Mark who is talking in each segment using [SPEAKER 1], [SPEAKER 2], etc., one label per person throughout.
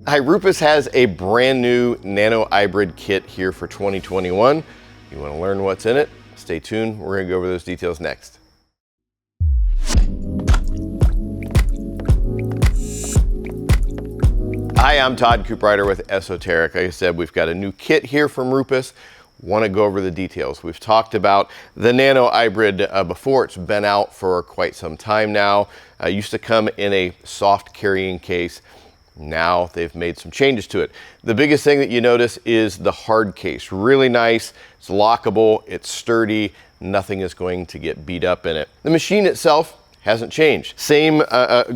[SPEAKER 1] Hi, Rupes has a brand new Nano iBrid kit here for 2021. You want to learn what's in it? Stay tuned. We're going to go over those details next. Hi, I'm Todd Cooperider with ESOTERIC. Like I said, we've got a new kit here from Rupes. Want to go over the details. We've talked about the Nano iBrid before. It's been out for quite some time now. Used to come in a soft carrying case. Now they've made some changes to it. The biggest thing that you notice is the hard case. Really nice, it's lockable, it's sturdy, nothing is going to get beat up in it. The machine itself hasn't changed. Same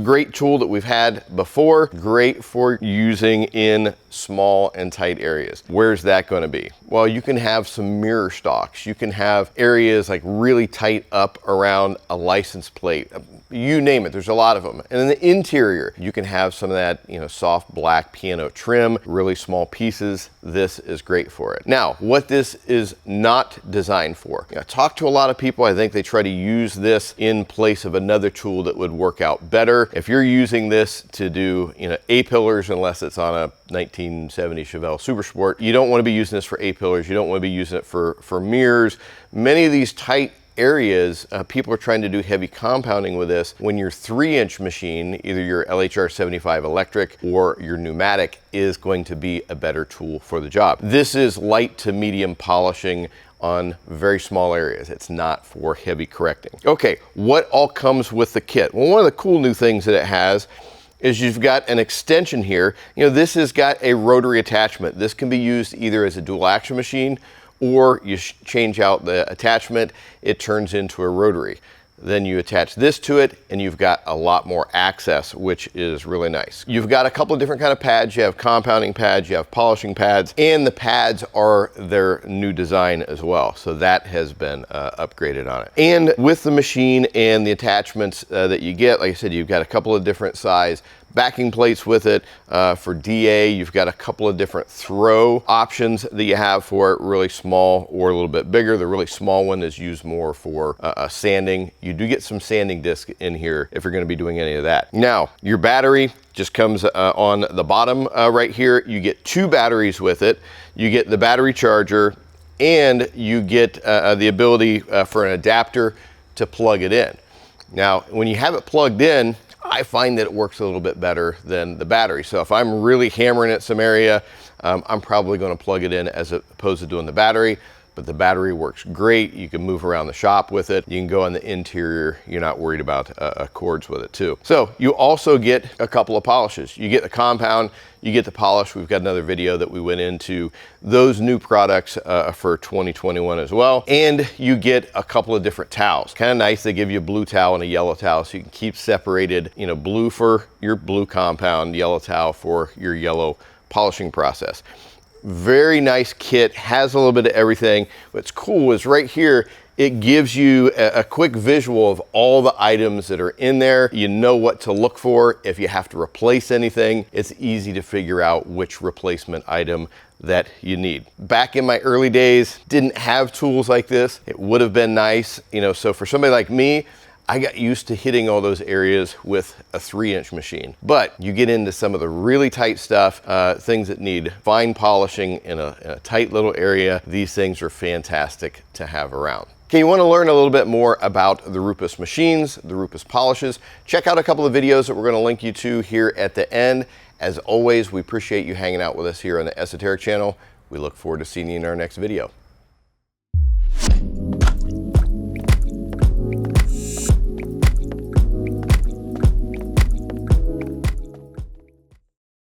[SPEAKER 1] great tool that we've had before, great for using in small and tight areas. Where's that going to be? Well, you can have some mirror stocks. You can have areas like really tight up around a license plate. You name it, there's a lot of them. And in the interior, you can have some of that, soft black piano trim, really small pieces. This is great for it. Now, what this is not designed for. I talk to a lot of people, I think they try to use this in place of another tool that would work out better. If you're using this to do, A-pillars, unless it's on a 1970 Chevelle Super Sport, you don't want to be using this for A-pillars. You don't want to be using it for mirrors. Many of these tight areas, people are trying to do heavy compounding with this. When your 3-inch machine, either your LHR 75 electric or your pneumatic, is going to be a better tool for the job. This is light to medium polishing on very small areas. It's not for heavy correcting. Okay, what all comes with the kit? Well, one of the cool new things that it has is you've got an extension here. This has got a rotary attachment. This can be used either as a dual action machine, or you change out the attachment, it turns into a rotary. Then you attach this to it and you've got a lot more access, which is really nice. You've got a couple of different kind of pads. You have compounding pads, you have polishing pads, and the pads are their new design as well. So that has been upgraded on it. And with the machine and the attachments that you get, like I said, you've got a couple of different size backing plates with it. For DA, you've got a couple of different throw options that you have for it, really small or a little bit bigger. The really small one is used more for sanding. You do get some sanding disc in here if you're going to be doing any of that. Now, your battery just comes on the bottom right here. You get 2 batteries with it. You get the battery charger, and you get the ability for an adapter to plug it in. Now, when you have it plugged in, I find that it works a little bit better than the battery. So if I'm really hammering at some area, I'm probably going to plug it in as opposed to doing the battery. But the battery works great. You can move around the shop with it. You can go on the interior. You're not worried about cords with it too. So you also get a couple of polishes. You get the compound, you get the polish. We've got another video that we went into those new products for 2021 as well. And you get a couple of different towels. Kind of nice, they give you a blue towel and a yellow towel so you can keep separated, blue for your blue compound, yellow towel for your yellow polishing process. Very nice kit, has a little bit of everything. What's cool is right here, it gives you a quick visual of all the items that are in there. You know what to look for. If you have to replace anything, it's easy to figure out which replacement item that you need. Back in my early days, didn't have tools like this. It would have been nice, so for somebody like me, I got used to hitting all those areas with a 3-inch machine. But you get into some of the really tight stuff, things that need fine polishing in a tight little area. These things are fantastic to have around. Okay, you want to learn a little bit more about the Rupes machines, the Rupes polishes. Check out a couple of videos that we're going to link you to here at the end. As always, we appreciate you hanging out with us here on the ESOTERIC channel. We look forward to seeing you in our next video.